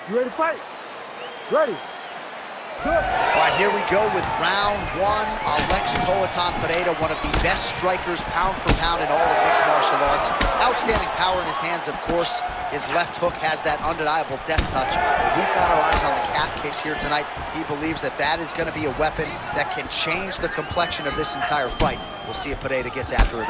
You ready to fight? Ready. All right, here we go with round one. Alexis Pereira, one of the best strikers pound for pound in all of mixed martial arts. Outstanding power in his hands, of course. His left hook has that undeniable death touch. We've got our eyes on the calf kicks here tonight. He believes that that is going to be a weapon that can change the complexion of this entire fight. We'll see if Pereira gets after it.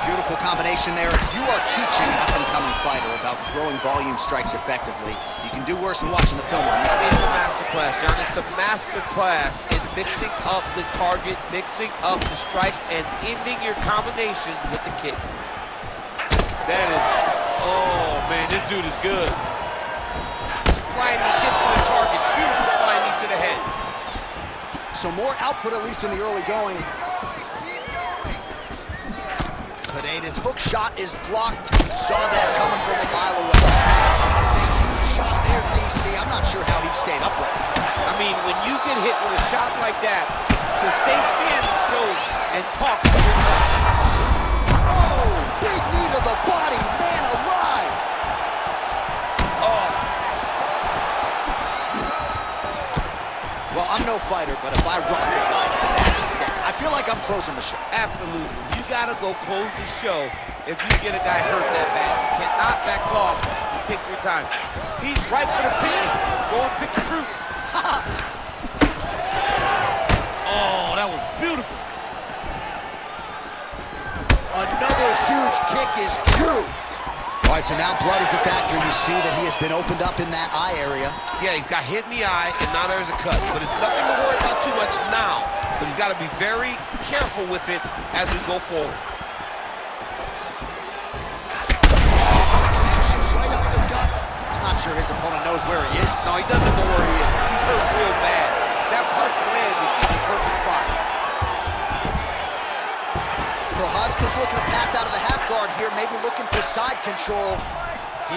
Beautiful combination there. If you are teaching an up-and-coming fighter about throwing volume strikes effectively, you can do worse than watching the film on these It's a masterclass, John. It's a masterclass in mixing up the target, mixing up the strikes, and ending your combination with the kick. That is, oh man, this dude is good. Flying knee gets to the target. Beautiful flying knee to the head. So more output, at least in the early going. Pereira's hook shot is blocked. You saw that coming from a mile away. Shot there, DC. I'm not sure how he stayed upright. I mean, when you get hit with a shot like that, to stay standing shows and talks to yourself. Oh, big knee to the body, man alive. Oh. Well, I'm no fighter, but if I rock the guy to that extent, I feel like I'm closing the show. Absolutely. You gotta go close the show if you get a guy hurt that bad. You cannot back off and take your time. He's right for the picnic. Go and pick the fruit. Oh, that was beautiful. Another huge kick is true. All right, so now blood is a factor. You see that he has been opened up in that eye area. Yeah, he's got hit in the eye, and now there's a cut. But it's nothing to worry about too much now. But he's got to be very careful with it as we go forward. Right up the gut. I'm not sure his opponent knows where he is. No, he doesn't know where he is. He's hurt real bad. That punch landed in the perfect spot. Prochazka's looking to pass out of the half guard here, maybe looking for side control.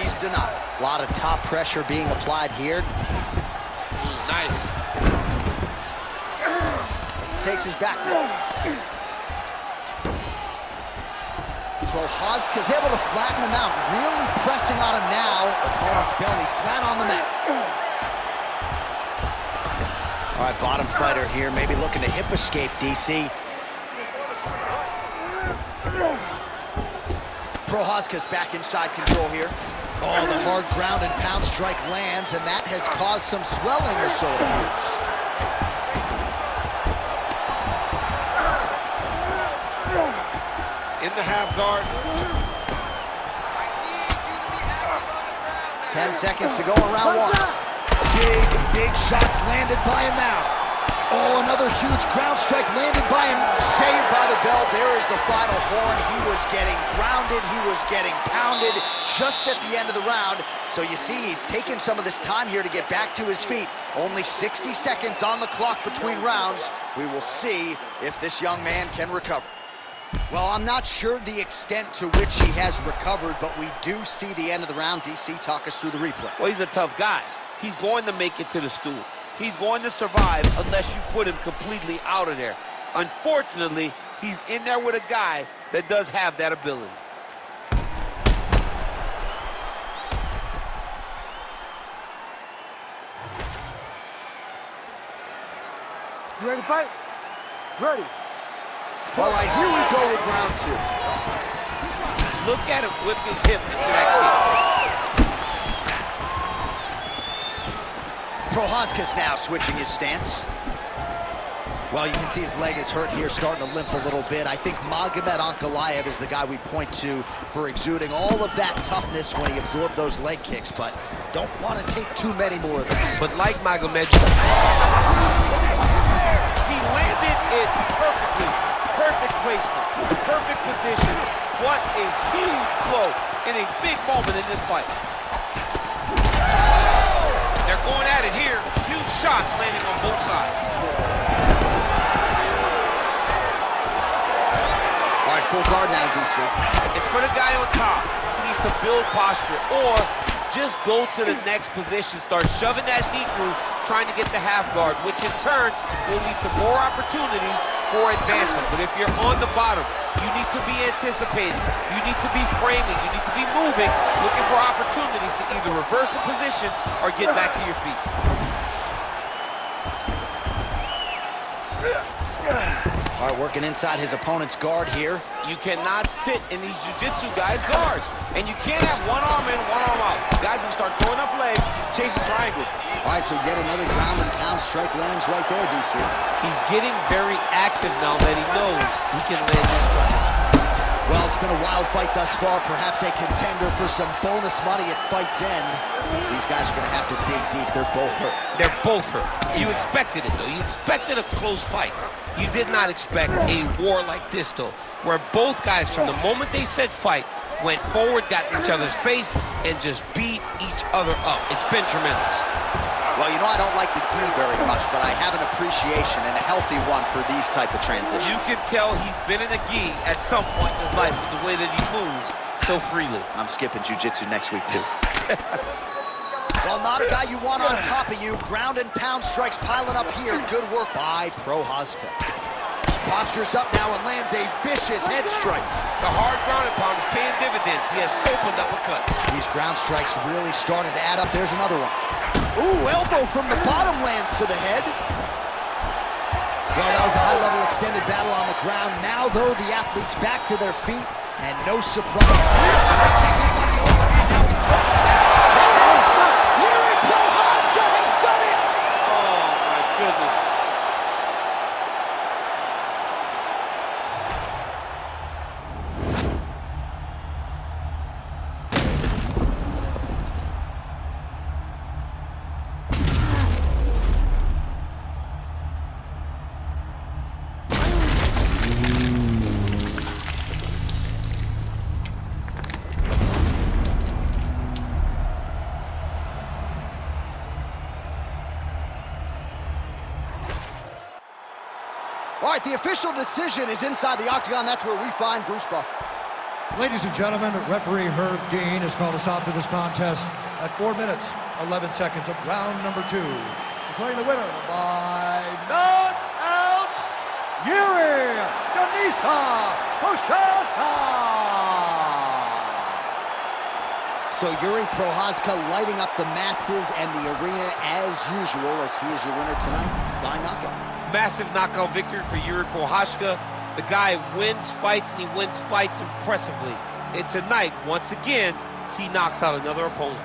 He's denied. A lot of top pressure being applied here. Nice. Takes his back now. Prochazka's able to flatten him out, really pressing on him now. Opponent's belly flat on the mat. All right, bottom fighter here, maybe looking to hip escape, DC. Prochazka's back inside control here. Oh, the hard ground and pound strike lands, and that has caused some swelling or so it appears. In the half guard. 10 seconds to go in round one. Big shots landed by him now. Oh, another huge ground strike landed by him. Saved by the bell. There is the final horn. He was getting grounded. He was getting pounded just at the end of the round. So you see, he's taken some of this time here to get back to his feet. Only 60 seconds on the clock between rounds. We will see if this young man can recover. Well, I'm not sure the extent to which he has recovered, but we do see the end of the round. DC, talk us through the replay. Well, he's a tough guy. He's going to make it to the stool. He's going to survive unless you put him completely out of there. Unfortunately, he's in there with a guy that does have that ability. You ready to fight? Ready. All right, here we go with round two. Look at him whip his hip into that kick. Prochazka's now switching his stance. Well, you can see his leg is hurt here, starting to limp a little bit. I think Magomed Ankalaev is the guy we point to for exuding all of that toughness when he absorbed those leg kicks, but don't want to take too many more of those. But like Magomed, he landed it perfectly. Perfect placement, perfect position. What a huge blow in a big moment in this fight. They're going at it here. Huge shots landing on both sides. All right, full guard now, DC. And for the guy on top, he needs to build posture or just go to the next position, start shoving that knee through, trying to get the half guard, which in turn will lead to more opportunities for advancement. But if you're on the bottom, You need to be anticipating. You need to be framing. You need to be moving, looking for opportunities to either reverse the position or get back to your feet. All right, working inside his opponent's guard here. You cannot sit in these jiu-jitsu guys' guards. And you can't have one arm in, one arm out. Guys will start throwing up legs, chasing triangles. All right, so yet another ground and pound strike lands right there, DC. He's getting very active now that he knows he can land his strikes. Well, it's been a wild fight thus far, perhaps a contender for some bonus money at fight's end. These guys are going to have to dig deep. They're both hurt. They're both hurt. You expected it, though. You expected a close fight. You did not expect a war like this, though, where both guys, from the moment they said fight, went forward, got in each other's face, and just beat each other up. It's been tremendous. Well, you know, I don't like the gi very much, but I have an appreciation, and a healthy one, for these type of transitions. You can tell he's been in a gi at some point in his life with the way that he moves so freely. I'm skipping jiu-jitsu next week, too. Well, not a guy you want on top of you. Ground and pound strikes piling up here. Good work by Prochazka. Postures up now and lands a vicious head strike. The hard ground and pound is paying dividends. He has opened up a cut. These ground strikes really started to add up. There's another one. Ooh, elbow from the bottom lands to the head. Well, that was a high-level extended battle on the ground. Now, though, the athletes back to their feet, and no surprise. Now he's that's it. Yuri Prochazka has done it. Oh, my goodness. All right, the official decision is inside the octagon. That's where we find Bruce Buffer. Ladies and gentlemen, referee Herb Dean has called a stop to this contest at 4 minutes, 11 seconds of round number 2. Declaring the winner by knockout, Yuri Prochazka. So Yuri Prochazka lighting up the masses and the arena as usual, as he is your winner tonight by knockout. Massive knockout victory for Yuri Prochazka. The guy wins fights, and he wins fights impressively. And tonight, once again, he knocks out another opponent.